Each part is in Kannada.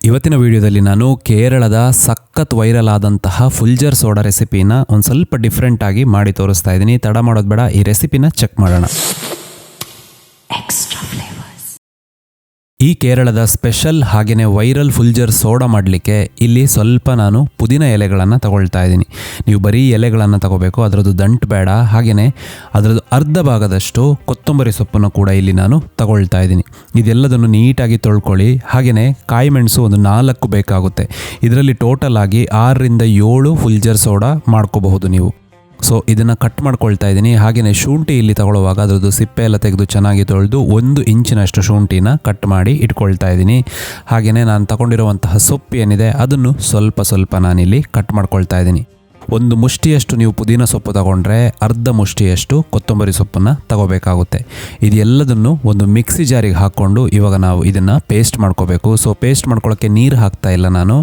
ಇವತ್ತಿನ ವಿಡಿಯೋದಲ್ಲಿ ನಾನು ಕೇರಳದ ಸಖತ್ ವೈರಲ್ ಆದಂತಹ ಫುಲ್ಜರ್ ಸೋಡಾ ರೆಸಿಪಿನ ಒಂದು ಸ್ವಲ್ಪ ಡಿಫ್ರೆಂಟ್ ಆಗಿ ಮಾಡಿ ತೋರಿಸ್ತಾ ಇದ್ದೀನಿ. ತಡ ಮಾಡೋದು ಬೇಡ, ಈ ರೆಸಿಪಿನ ಚೆಕ್ ಮಾಡೋಣ. ಈ ಕೇರಳದ ಸ್ಪೆಷಲ್ ಹಾಗೆಯೇ ವೈರಲ್ ಫುಲ್ಜರ್ ಸೋಡಾ ಮಾಡಲಿಕ್ಕೆ ಇಲ್ಲಿ ಸ್ವಲ್ಪ ನಾನು ಪುದೀನ ಎಲೆಗಳನ್ನು ತಗೊಳ್ತಾ ಇದ್ದೀನಿ. ನೀವು ಬರೀ ಎಲೆಗಳನ್ನು ತಗೋಬೇಕು, ಅದರದ್ದು ದಂಟು ಬೇಡ. ಹಾಗೆಯೇ ಅದರದ್ದು ಅರ್ಧ ಭಾಗದಷ್ಟು ಕೊತ್ತಂಬರಿ ಸೊಪ್ಪನ್ನು ಕೂಡ ಇಲ್ಲಿ ನಾನು ತಗೊಳ್ತಾ ಇದ್ದೀನಿ. ಇದೆಲ್ಲದನ್ನು ನೀಟಾಗಿ ತೊಳ್ಕೊಳ್ಳಿ. ಹಾಗೆಯೇ ಕಾಯಿ ಮೆಣಸು ಒಂದು 4 ಬೇಕಾಗುತ್ತೆ. ಇದರಲ್ಲಿ ಟೋಟಲ್ ಆಗಿ 6ರಿಂದ 7 ಫುಲ್ಜರ್ ಸೋಡಾ ಮಾಡ್ಕೋಬಹುದು ನೀವು. ಸೊ ಇದನ್ನು ಕಟ್ ಮಾಡ್ಕೊಳ್ತಾ ಇದ್ದೀನಿ. ಹಾಗೆಯೇ ಶುಂಠಿ ಇಲ್ಲಿ ತಗೊಳ್ಳುವಾಗ ಅದರದ್ದು ಸಿಪ್ಪೆ ಎಲ್ಲ ತೆಗೆದು ಚೆನ್ನಾಗಿ ತೊಳೆದು 1 ಇಂಚಿನಷ್ಟು ಶುಂಠಿನ ಕಟ್ ಮಾಡಿ ಇಟ್ಕೊಳ್ತಾ ಇದ್ದೀನಿ. ಹಾಗೆಯೇ ನಾನು ತಗೊಂಡಿರುವಂತಹ ಸೊಪ್ಪು ಏನಿದೆ ಅದನ್ನು ಸ್ವಲ್ಪ ನಾನಿಲ್ಲಿ ಕಟ್ ಮಾಡ್ಕೊಳ್ತಾ ಇದ್ದೀನಿ. 1 ಮುಷ್ಟಿಯಷ್ಟು ನೀವು ಪುದೀನ ಸೊಪ್ಪು ತಗೊಂಡ್ರೆ ಅರ್ಧ ಮುಷ್ಟಿಯಷ್ಟು ಕೊತ್ತಂಬರಿ ಸೊಪ್ಪನ್ನು ತಗೋಬೇಕಾಗುತ್ತೆ. ಇದೆಲ್ಲದನ್ನು ಒಂದು ಮಿಕ್ಸಿ ಜಾರಿಗೆ ಹಾಕ್ಕೊಂಡು ಇವಾಗ ನಾವು ಇದನ್ನು ಪೇಸ್ಟ್ ಮಾಡ್ಕೋಬೇಕು. ಸೊ ಪೇಸ್ಟ್ ಮಾಡ್ಕೊಳ್ಳೋಕ್ಕೆ ನೀರು ಹಾಕ್ತಾ ಇಲ್ಲ, ನಾನು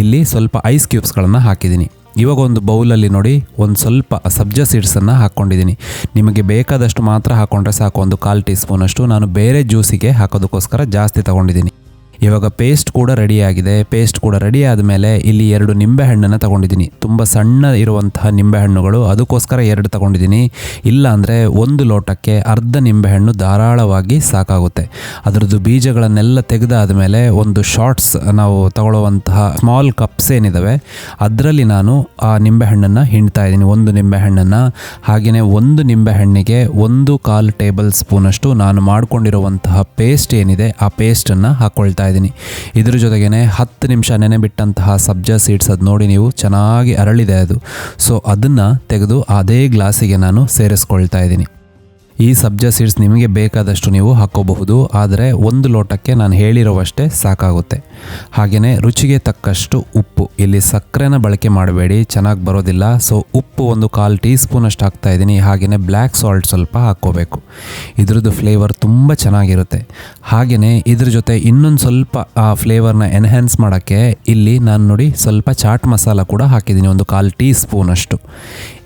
ಇಲ್ಲಿ ಸ್ವಲ್ಪ ಐಸ್ ಕ್ಯೂಬ್ಸ್ಗಳನ್ನು ಹಾಕಿದ್ದೀನಿ. ಇವಾಗ ಒಂದು ಬೌಲಲ್ಲಿ ನೋಡಿ ಒಂದು ಸ್ವಲ್ಪ ಸಬ್ಜಾ ಸೀಡ್ಸನ್ನು ಹಾಕ್ಕೊಂಡಿದ್ದೀನಿ. ನಿಮಗೆ ಬೇಕಾದಷ್ಟು ಮಾತ್ರ ಹಾಕ್ಕೊಂಡ್ರೆ ಸಾಕು. ಒಂದು 1/4 ಟೀ ಸ್ಪೂನಷ್ಟು ನಾನು ಬೇರೆ ಜ್ಯೂಸಿಗೆ ಹಾಕೋದಕ್ಕೋಸ್ಕರ ಜಾಸ್ತಿ ತಗೊಂಡಿದ್ದೀನಿ. ಇವಾಗ ಪೇಸ್ಟ್ ಕೂಡ ರೆಡಿಯಾಗಿದೆ. ಪೇಸ್ಟ್ ಕೂಡ ರೆಡಿ ಆದಮೇಲೆ ಇಲ್ಲಿ 2 ನಿಂಬೆಹಣ್ಣನ್ನು ತಗೊಂಡಿದ್ದೀನಿ. ತುಂಬ ಸಣ್ಣ ಇರುವಂತಹ ನಿಂಬೆಹಣ್ಣುಗಳು, ಅದಕ್ಕೋಸ್ಕರ 2 ತಗೊಂಡಿದ್ದೀನಿ. ಇಲ್ಲ ಅಂದರೆ 1 ಲೋಟಕ್ಕೆ ಅರ್ಧ ನಿಂಬೆಹಣ್ಣು ಧಾರಾಳವಾಗಿ ಸಾಕಾಗುತ್ತೆ. ಅದರದ್ದು ಬೀಜಗಳನ್ನೆಲ್ಲ ತೆಗೆದಾದ ಒಂದು ಶಾರ್ಟ್ಸ್ ನಾವು ತಗೊಳ್ಳುವಂತಹ ಸ್ಮಾಲ್ ಕಪ್ಸ್ ಏನಿದ್ದಾವೆ ಅದರಲ್ಲಿ ನಾನು ಆ ನಿಂಬೆಹಣ್ಣನ್ನು ಹಿಂಡ್ತಾ ಇದ್ದೀನಿ. 1 ನಿಂಬೆಹಣ್ಣನ್ನು. ಹಾಗೆಯೇ 1 ನಿಂಬೆಹಣ್ಣಿಗೆ 1/4 ಟೇಬಲ್ ಸ್ಪೂನಷ್ಟು ನಾನು ಮಾಡಿಕೊಂಡಿರುವಂತಹ ಪೇಸ್ಟ್ ಏನಿದೆ ಆ ಪೇಸ್ಟನ್ನು ಹಾಕ್ಕೊಳ್ತಾ ಇದ್ದೀನಿ. ಇದ್ರ ಜೊತೆಗೇನೆ 10 ನಿಮಿಷ ನೆನೆಬಿಟ್ಟಂತಹ ಸಬ್ಜಾ ಸೀಡ್ಸ್, ಅದು ನೋಡಿ ನೀವು ಚೆನ್ನಾಗಿ ಅರಳಿದೆ ಅದು. ಸೊ ಅದನ್ನು ತೆಗೆದು ಅದೇ ಗ್ಲಾಸಿಗೆ ನಾನು ಸೇರಿಸ್ಕೊಳ್ತಾ ಇದ್ದೀನಿ. ಈ ಸಬ್ಜಾ ಸೀಡ್ಸ್ ನಿಮಗೆ ಬೇಕಾದಷ್ಟು ನೀವು ಹಾಕ್ಕೋಬಹುದು, ಆದರೆ 1 ಲೋಟಕ್ಕೆ ನಾನು ಹೇಳಿರೋವಷ್ಟೇ ಸಾಕಾಗುತ್ತೆ. ಹಾಗೆಯೇ ರುಚಿಗೆ ತಕ್ಕಷ್ಟು ಉಪ್ಪು. ಇಲ್ಲಿ ಸಕ್ಕರೆನ ಬಳಕೆ ಮಾಡಬೇಡಿ, ಚೆನ್ನಾಗಿ ಬರೋದಿಲ್ಲ. ಸೊ ಉಪ್ಪು 1/4 ಟೀ ಸ್ಪೂನಷ್ಟು ಹಾಕ್ತಾ ಇದ್ದೀನಿ. ಹಾಗೆಯೇ ಬ್ಲ್ಯಾಕ್ ಸಾಲ್ಟ್ ಸ್ವಲ್ಪ ಹಾಕ್ಕೋಬೇಕು. ಇದ್ರದ್ದು ಫ್ಲೇವರ್ ತುಂಬ ಚೆನ್ನಾಗಿರುತ್ತೆ. ಹಾಗೆಯೇ ಇದ್ರ ಜೊತೆ ಇನ್ನೊಂದು ಸ್ವಲ್ಪ ಆ ಫ್ಲೇವರ್ನ ಎನ್ಹ್ಯಾನ್ಸ್ ಮಾಡೋಕ್ಕೆ ಇಲ್ಲಿ ನಾನು ನೋಡಿ ಸ್ವಲ್ಪ ಚಾಟ್ ಮಸಾಲ ಕೂಡ ಹಾಕಿದ್ದೀನಿ, 1/4 ಟೀ ಸ್ಪೂನಷ್ಟು.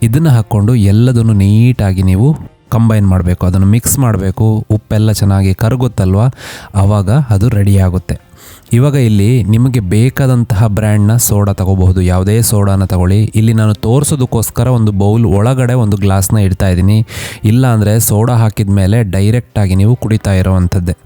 ಇದನ್ನು ಹಾಕ್ಕೊಂಡು ಎಲ್ಲದನ್ನು ನೀಟಾಗಿ ನೀವು ಕಂಬೈನ್ ಮಾಡಬೇಕು, ಅದನ್ನು ಮಿಕ್ಸ್ ಮಾಡಬೇಕು. ಉಪ್ಪೆಲ್ಲ ಚೆನ್ನಾಗಿ ಕರಗುತ್ತಲ್ವ, ಆವಾಗ ಅದು ರೆಡಿ ಆಗುತ್ತೆ. ಇವಾಗ ಇಲ್ಲಿ ನಿಮಗೆ ಬೇಕಾದಂತಹ ಬ್ರ್ಯಾಂಡ್ನ ಸೋಡಾ ತಗೋಬಹುದು, ಯಾವುದೇ ಸೋಡಾನ ತಗೊಳ್ಳಿ. ಇಲ್ಲಿ ನಾನು ತೋರಿಸೋದಕ್ಕೋಸ್ಕರ ಒಂದು ಬೌಲ್ ಒಳಗಡೆ ಒಂದು ಗ್ಲಾಸ್ನ ಇಡ್ತಾ ಇದ್ದೀನಿ. ಇಲ್ಲ ಅಂದರೆ ಸೋಡಾ ಹಾಕಿದ ಮೇಲೆ ಡೈರೆಕ್ಟಾಗಿ ನೀವು ಕುಡಿತಾ ಇರೋವಂಥದ್ದೇ.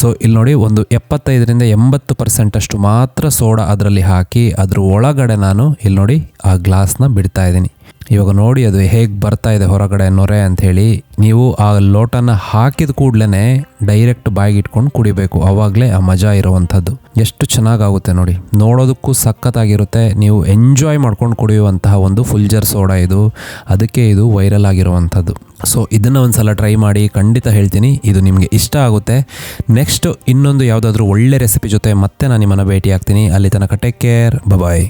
ಸೊ ಇಲ್ಲಿ ನೋಡಿ ಒಂದು 75ರಿಂದ 80% ಅಷ್ಟು ಮಾತ್ರ ಸೋಡಾ ಅದರಲ್ಲಿ ಹಾಕಿ ಅದ್ರ ಒಳಗಡೆ ನಾನು ಇಲ್ಲಿ ನೋಡಿ ಆ ಗ್ಲಾಸ್ನ ಬಿಡ್ತಾ ಇದ್ದೀನಿ. ಇವಾಗ ನೋಡಿ ಅದು ಹೇಗೆ ಬರ್ತಾ ಇದೆ ಹೊರಗಡೆ ನೊರೆ ಅಂಥೇಳಿ. ನೀವು ಆ ಲೋಟನ ಹಾಕಿದ ಕೂಡಲೇ ಡೈರೆಕ್ಟ್ ಬಾಯಿಗೆ ಇಟ್ಕೊಂಡು ಕುಡಿಬೇಕು, ಆವಾಗಲೇ ಆ ಮಜಾ ಇರುವಂಥದ್ದು. ಎಷ್ಟು ಚೆನ್ನಾಗಾಗುತ್ತೆ ನೋಡಿ, ನೋಡೋದಕ್ಕೂ ಸಖತ್ತಾಗಿರುತ್ತೆ. ನೀವು ಎಂಜಾಯ್ ಮಾಡ್ಕೊಂಡು ಕುಡಿಯುವಂತಹ ಒಂದು ಫುಲ್ಜರ್ ಸೋಡಾ ಇದು. ಅದಕ್ಕೆ ಇದು ವೈರಲ್ ಆಗಿರುವಂಥದ್ದು. ಸೊ ಇದನ್ನು ಒಂದು ಸಲ ಟ್ರೈ ಮಾಡಿ, ಖಂಡಿತ ಹೇಳ್ತೀನಿ ಇದು ನಿಮಗೆ ಇಷ್ಟ ಆಗುತ್ತೆ. ನೆಕ್ಸ್ಟ್ ಇನ್ನೊಂದು ಯಾವುದಾದ್ರೂ ಒಳ್ಳೆ ರೆಸಿಪಿ ಜೊತೆ ಮತ್ತೆ ನಾನು ನಿಮ್ಮನ್ನು ಭೇಟಿ ಆಗ್ತೀನಿ. ಅಲ್ಲಿ ತನಕ ಟೇಕ್ ಕೇರ್, ಬಾಯ್.